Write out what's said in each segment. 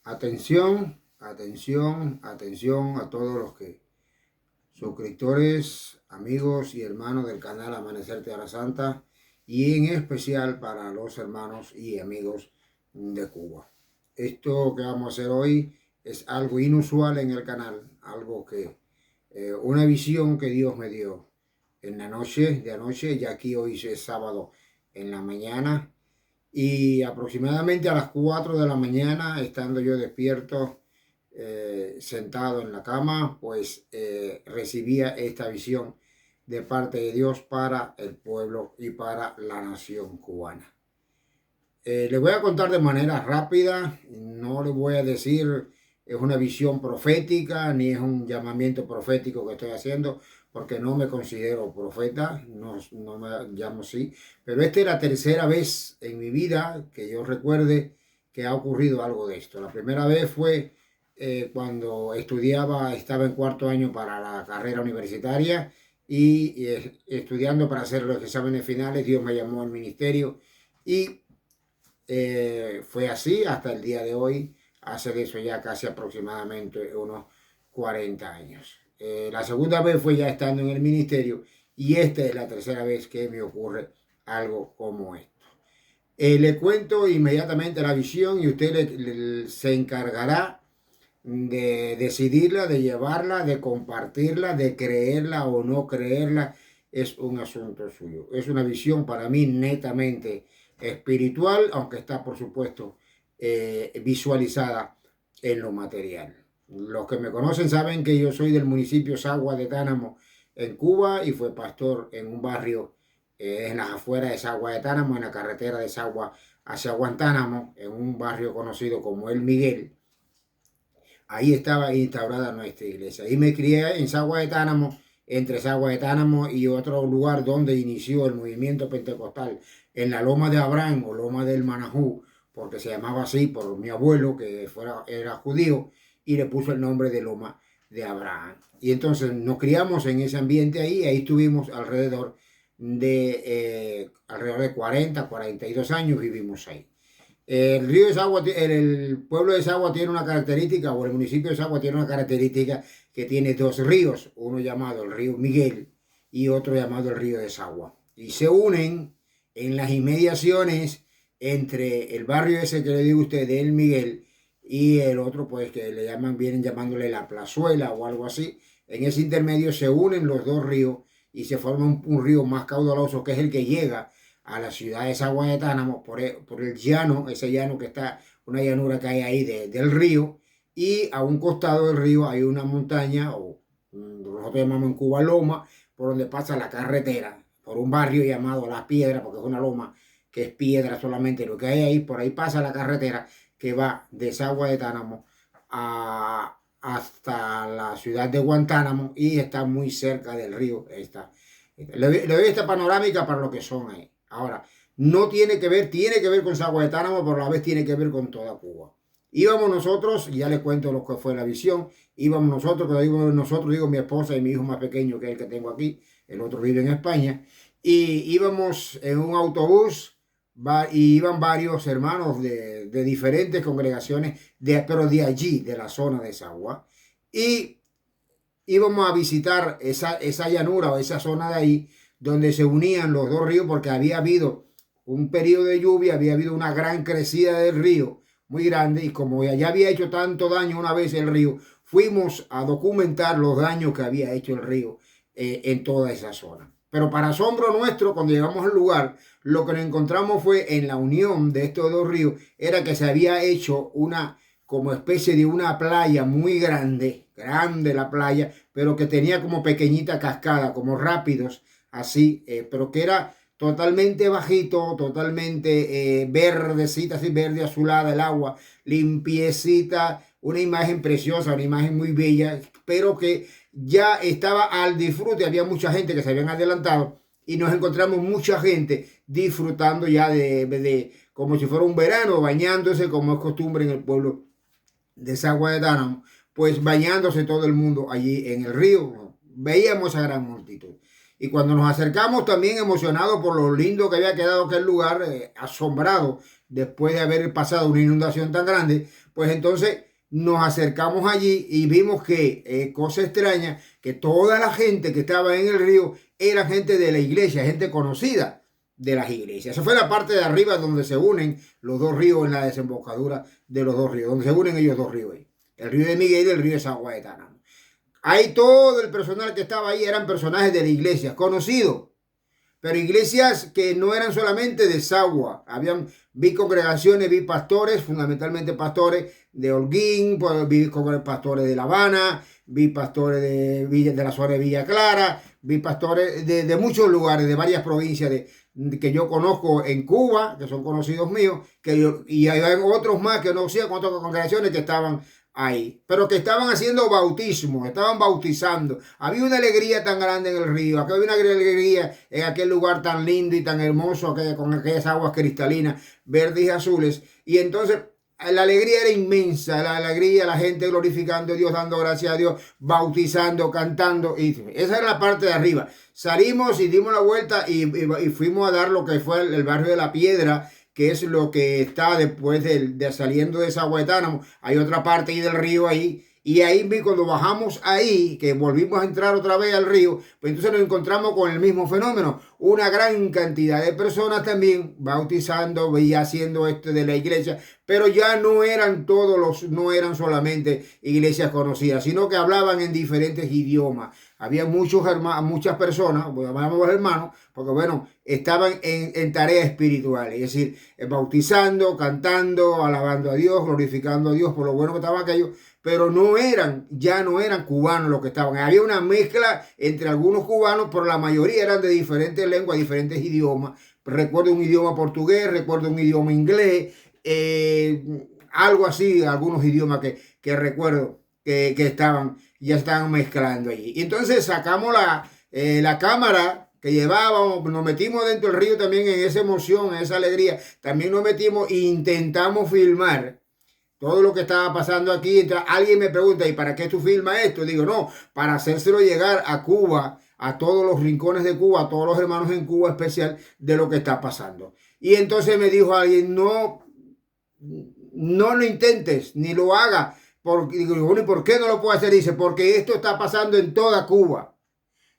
Atención, atención, atención a todos los que suscriptores, amigos y hermanos del canal Amanecer Tierra Santa y en especial para los hermanos y amigos de Cuba. Esto que vamos a hacer hoy es algo inusual en el canal, algo que una visión que Dios me dio en la noche de anoche, ya aquí hoy es sábado en la mañana. Y aproximadamente a las 4 de la mañana, estando yo despierto, sentado en la cama, pues recibía esta visión de parte de Dios para el pueblo y para la nación cubana. Les voy a contar de manera rápida, no les voy a decir es una visión profética ni es un llamamiento profético que estoy haciendo, porque no me considero profeta, no me llamo así, pero esta es la tercera vez en mi vida que yo recuerde que ha ocurrido algo de esto. La primera vez fue cuando estaba en cuarto año para la carrera universitaria y estudiando para hacer los exámenes finales. Dios me llamó al ministerio y fue así hasta el día de hoy, hace de eso ya casi aproximadamente unos 40 años. La segunda vez fue ya estando en el ministerio y esta es la tercera vez que me ocurre algo como esto. Le cuento inmediatamente la visión y usted se encargará de decidirla, de llevarla, de compartirla, de creerla o no creerla. Es un asunto suyo. Es una visión para mí netamente espiritual, aunque está por supuesto visualizada en lo material. Los que me conocen saben que yo soy del municipio Sagua de Tánamo en Cuba y fue pastor en un barrio en las afueras de Sagua de Tánamo, en la carretera de Sagua hacia Guantánamo, en un barrio conocido como El Miguel. Ahí estaba instaurada nuestra iglesia. Y me crié en Sagua de Tánamo, entre Sagua de Tánamo y otro lugar donde inició el movimiento pentecostal, en la Loma de Abraham o Loma del Manajú, porque se llamaba así por mi abuelo, que era judío, y le puso el nombre de Loma de Abraham. Y entonces nos criamos en ese ambiente ahí estuvimos alrededor de 40, 42 años vivimos ahí. El río de Sagua, el pueblo de Sagua tiene una característica, o el municipio de Sagua tiene una característica que tiene dos ríos, uno llamado el río Miguel y otro llamado el río de Sagua. Y se unen en las inmediaciones entre el barrio ese que le digo a usted, de El Miguel, y el otro, pues que vienen llamándole la Plazuela o algo así. En ese intermedio se unen los dos ríos y se forma un río más caudaloso, que es el que llega a la ciudad de Sagua de Tánamo por el llano, ese llano que está, una llanura que hay ahí del río, y a un costado del río hay una montaña, o nosotros llamamos en Cuba loma, por donde pasa la carretera, por un barrio llamado La Piedra, porque es una loma que es piedra solamente lo que hay ahí, por ahí pasa la carretera que va de Sagua de Tánamo hasta la ciudad de Guantánamo y está muy cerca del río. Le doy esta panorámica para lo que son ahí. Ahora, no tiene que ver con Sagua de Tánamo, pero a la vez tiene que ver con toda Cuba. Íbamos nosotros, y ya les cuento lo que fue la visión, íbamos nosotros, digo mi esposa y mi hijo más pequeño, que es el que tengo aquí, el otro vive en España, y íbamos en un autobús, y iban varios hermanos de diferentes congregaciones, pero de allí, de la zona de Sagua, y íbamos a visitar esa llanura o esa zona de ahí, donde se unían los dos ríos, porque había habido un periodo de lluvia, había habido una gran crecida del río, muy grande, y como ya había hecho tanto daño una vez el río, fuimos a documentar los daños que había hecho el río en toda esa zona. Pero para asombro nuestro, cuando llegamos al lugar, lo que nos encontramos fue en la unión de estos dos ríos, era que se había hecho una como especie de una playa muy grande la playa, pero que tenía como pequeñita cascada, como rápidos, así, pero que era totalmente bajito, totalmente verdecita, así verde azulada el agua, limpiecita, una imagen preciosa, una imagen muy bella, pero que ya estaba al disfrute. Había mucha gente que se habían adelantado y nos encontramos mucha gente disfrutando ya de como si fuera un verano, bañándose como es costumbre en el pueblo de Sagua de Tánamo, pues bañándose todo el mundo allí en el río. Veíamos a gran multitud. Y cuando nos acercamos, también emocionados por lo lindo que había quedado aquel lugar, asombrado después de haber pasado una inundación tan grande, Pues entonces nos acercamos allí y vimos que, cosa extraña, que toda la gente que estaba en el río era gente de la iglesia, gente conocida de las iglesias. Esa fue la parte de arriba donde se unen los dos ríos en la desembocadura de los dos ríos, donde se unen ellos dos ríos ahí. El río de Miguel y el río de San Guaetana. Ahí todo el personal que estaba ahí eran personajes de la iglesia, conocidos, pero iglesias que no eran solamente de Sagua. Vi congregaciones, vi pastores, fundamentalmente pastores de Holguín, vi pastores de La Habana, vi pastores de la zona de Villa Clara, vi pastores de muchos lugares, de varias provincias que yo conozco en Cuba, que son conocidos míos, y hay otros más que no sé cuántas congregaciones que estaban ahí, pero que estaban haciendo bautismo, estaban bautizando. Había una alegría tan grande en el río, había una alegría en aquel lugar tan lindo y tan hermoso, con aquellas aguas cristalinas, verdes y azules. Y entonces la alegría era inmensa, la alegría, la gente glorificando a Dios, dando gracias a Dios, bautizando, cantando. Y esa era la parte de arriba. Salimos y dimos la vuelta y fuimos a dar lo que fue el barrio de La Piedra, que es lo que está después de saliendo de San Guaetánamo. Hay otra parte ahí del río ahí. Y ahí cuando bajamos ahí, que volvimos a entrar otra vez al río, pues entonces nos encontramos con el mismo fenómeno. Una gran cantidad de personas también bautizando y haciendo esto de la iglesia, pero ya no eran no eran solamente iglesias conocidas, sino que hablaban en diferentes idiomas. Había muchas personas, llamamos hermanos, porque bueno, estaban en tarea espiritual, es decir, bautizando, cantando, alabando a Dios, glorificando a Dios por lo bueno que estaba aquello, pero ya no eran cubanos los que estaban. Había una mezcla entre algunos cubanos, pero la mayoría eran de diferentes lenguas, diferentes idiomas. Recuerdo un idioma portugués, recuerdo un idioma inglés, algo así, algunos idiomas que recuerdo que ya estaban mezclando allí. Y entonces sacamos la cámara que llevábamos, nos metimos dentro del río también en esa emoción, en esa alegría. También nos metimos e intentamos filmar todo lo que estaba pasando aquí. Entonces, alguien me pregunta, ¿y para qué tú filmas esto? Digo, no, para hacérselo llegar a Cuba, a todos los rincones de Cuba, a todos los hermanos en Cuba especial, de lo que está pasando. Y entonces me dijo alguien, no lo intentes, ni lo hagas. Digo, ¿y por qué no lo puedo hacer? Dice, porque esto está pasando en toda Cuba.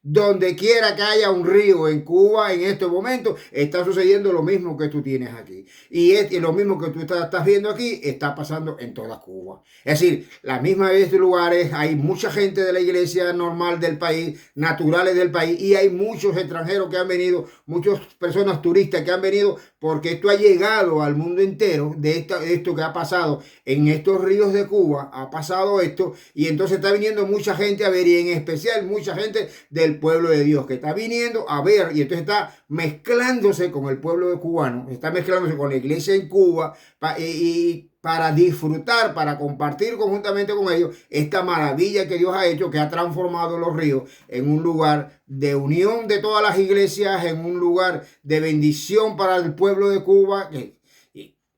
Donde quiera que haya un río en Cuba en estos momentos, está sucediendo lo mismo que tú tienes aquí. Y lo mismo que tú estás viendo aquí está pasando en toda Cuba. Es decir, la misma vez de lugares, hay mucha gente de la iglesia normal del país, naturales del país, y hay muchos extranjeros que han venido, muchas personas turistas que han venido, porque esto ha llegado al mundo entero, de esto que ha pasado en estos ríos de Cuba, ha pasado esto, y entonces está viniendo mucha gente a ver, y en especial mucha gente del pueblo de Dios que está viniendo a ver, y entonces está mezclándose con el pueblo cubano, está mezclándose con la iglesia en Cuba, y para disfrutar, para compartir conjuntamente con ellos esta maravilla que Dios ha hecho, que ha transformado los ríos en un lugar de unión de todas las iglesias, en un lugar de bendición para el pueblo de Cuba.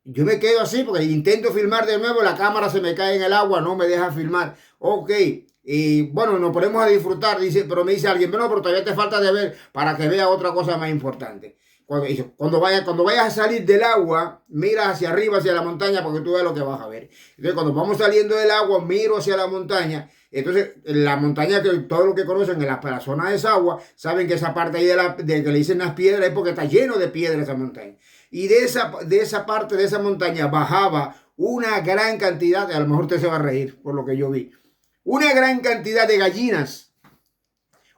Yo me quedo así porque intento filmar de nuevo, la cámara se me cae en el agua, no me deja filmar. Ok, y bueno, nos ponemos a disfrutar, pero me dice alguien, bueno, pero todavía te falta de ver para que vea otra cosa más importante. Cuando vayas a salir del agua, mira hacia arriba, hacia la montaña, porque tú ves lo que vas a ver. Entonces, cuando vamos saliendo del agua, miro hacia la montaña. Entonces, la montaña, que todos los que conocen en la zona de Sagua, saben que esa parte ahí de que le dicen las piedras es porque está lleno de piedras esa montaña. Y de esa parte de esa montaña bajaba una gran cantidad, a lo mejor usted se va a reír por lo que yo vi, una gran cantidad de gallinas.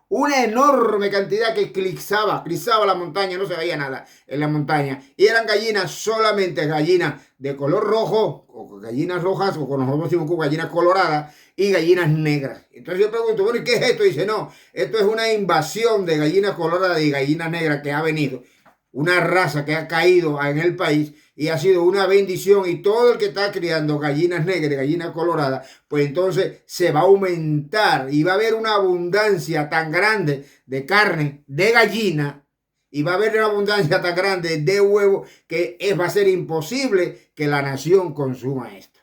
Una enorme cantidad que eclipsaba la montaña, no se veía nada en la montaña. Y eran gallinas, solamente gallinas de color rojo, o gallinas rojas, o como nosotros decimos gallinas coloradas, y gallinas negras. Entonces yo pregunto, bueno, ¿y qué es esto? Y dice, no, esto es una invasión de gallinas coloradas y gallinas negras que ha venido. Una raza que ha caído en el país y ha sido una bendición, y todo el que está criando gallinas negras, gallinas coloradas, pues entonces se va a aumentar y va a haber una abundancia tan grande de carne de gallina, y va a haber una abundancia tan grande de huevo que va a ser imposible que la nación consuma esto.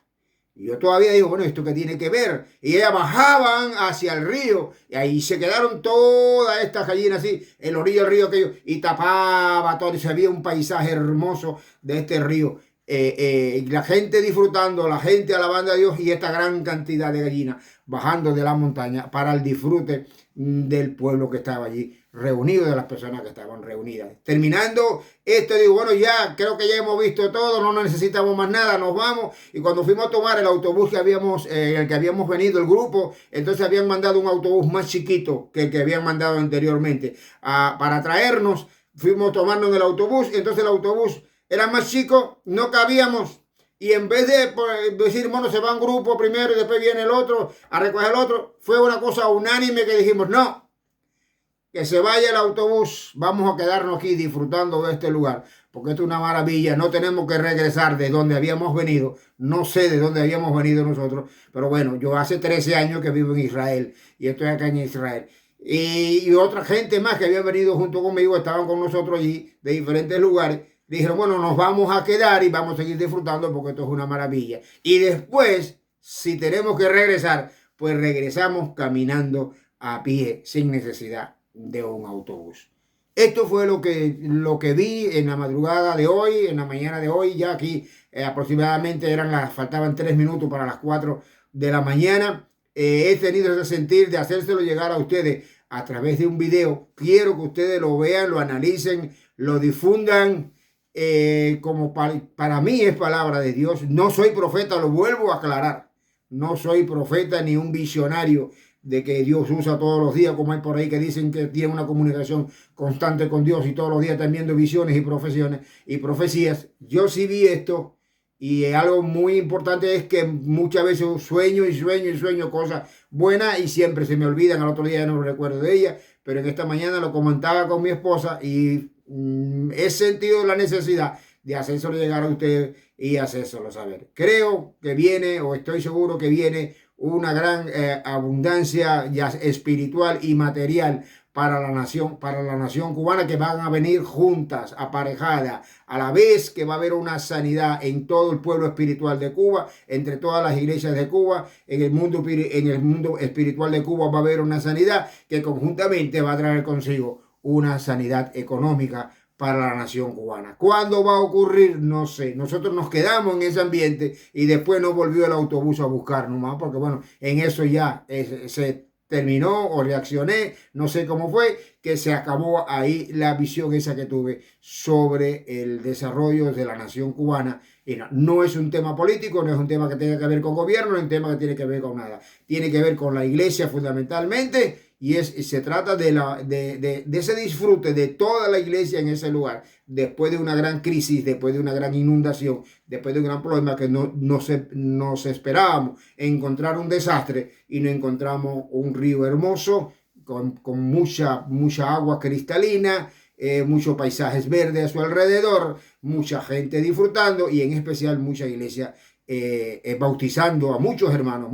Y yo todavía digo, bueno, ¿esto qué tiene que ver? Y ellas bajaban hacia el río, y ahí se quedaron todas estas gallinas así, en la orilla del río aquello, y tapaba todo, y se veía un paisaje hermoso de este río. la gente disfrutando, la gente alabando a Dios y esta gran cantidad de gallinas bajando de la montaña para el disfrute del pueblo que estaba allí reunido, de las personas que estaban reunidas. Terminando esto, digo, bueno, ya creo que ya hemos visto todo, no necesitamos más nada, nos vamos. Y cuando fuimos a tomar el autobús que habíamos, el que habíamos venido, el grupo, entonces habían mandado un autobús más chiquito que el que habían mandado anteriormente para traernos. Fuimos a tomarnos en el autobús, entonces el autobús era más chico, no cabíamos. Y en vez de decir, bueno, se va un grupo primero y después viene el otro a recoger el otro, fue una cosa unánime que dijimos, no, que se vaya el autobús, vamos a quedarnos aquí disfrutando de este lugar, porque esto es una maravilla, no tenemos que regresar de donde habíamos venido, no sé de dónde habíamos venido nosotros, pero bueno, yo hace 13 años que vivo en Israel y estoy acá en Israel. Y otra gente más que había venido junto conmigo, estaban con nosotros allí de diferentes lugares. Dijeron, bueno, nos vamos a quedar y vamos a seguir disfrutando porque esto es una maravilla. Y después, si tenemos que regresar, pues regresamos caminando a pie sin necesidad de un autobús. Esto fue lo que vi en la madrugada de hoy, en la mañana de hoy, ya aquí aproximadamente faltaban 3 minutos para las 4 de la mañana. He tenido ese sentir de hacérselo llegar a ustedes a través de un video. Quiero que ustedes lo vean, lo analicen, lo difundan. Como para mí es palabra de Dios. No soy profeta, lo vuelvo a aclarar. No soy profeta ni un visionario de que Dios usa todos los días, como hay por ahí que dicen que tiene una comunicación constante con Dios y todos los días están viendo visiones y profesiones y profecías. Yo sí vi esto y algo muy importante es que muchas veces sueño cosas buenas y siempre se me olvidan, al otro día ya no recuerdo de ellas, pero en esta mañana lo comentaba con mi esposa y he sentido la necesidad de hacérselo llegar a ustedes y hacérselo saber. Creo que viene, o estoy seguro que viene, una gran abundancia ya espiritual y material para la nación cubana, que van a venir juntas, aparejadas, a la vez que va a haber una sanidad en todo el pueblo espiritual de Cuba, entre todas las iglesias de Cuba, en el mundo espiritual de Cuba va a haber una sanidad que conjuntamente va a traer consigo una sanidad económica para la nación cubana. ¿Cuándo va a ocurrir? No sé. Nosotros nos quedamos en ese ambiente y después nos volvió el autobús a buscar nomás, porque bueno, en eso ya se terminó o reaccioné, no sé cómo fue, que se acabó ahí la visión esa que tuve sobre el desarrollo de la nación cubana. Y no es un tema político, no es un tema que tenga que ver con gobierno, no es un tema que tiene que ver con nada. Tiene que ver con la iglesia fundamentalmente. Y se trata de ese disfrute de toda la iglesia en ese lugar, después de una gran crisis, después de una gran inundación, después de un gran problema que nos esperábamos encontrar un desastre y no encontramos un río hermoso con mucha agua cristalina, muchos paisajes verdes a su alrededor, mucha gente disfrutando y en especial mucha iglesia bautizando a muchos hermanos.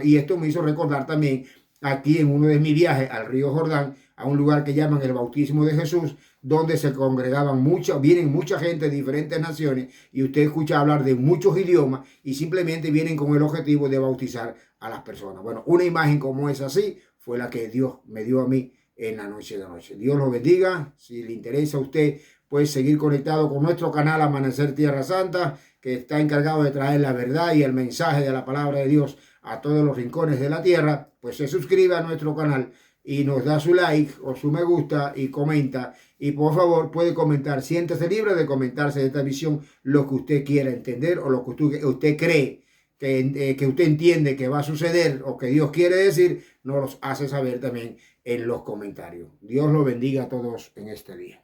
Y esto me hizo recordar también aquí en uno de mis viajes al río Jordán, a un lugar que llaman el Bautismo de Jesús, donde se congregaban vienen mucha gente de diferentes naciones y usted escucha hablar de muchos idiomas y simplemente vienen con el objetivo de bautizar a las personas. Bueno, una imagen como esa así fue la que Dios me dio a mí en la noche de anoche. Dios lo bendiga. Si le interesa a usted, puede seguir conectado con nuestro canal Amanecer Tierra Santa, que está encargado de traer la verdad y el mensaje de la palabra de Dios a todos los rincones de la tierra. Pues se suscribe a nuestro canal y nos da su like o su me gusta y comenta. Y por favor puede comentar, siéntese libre de comentarse de esta visión lo que usted quiera entender o lo que usted cree que usted entiende que va a suceder o que Dios quiere decir, nos los hace saber también en los comentarios. Dios lo bendiga a todos en este día.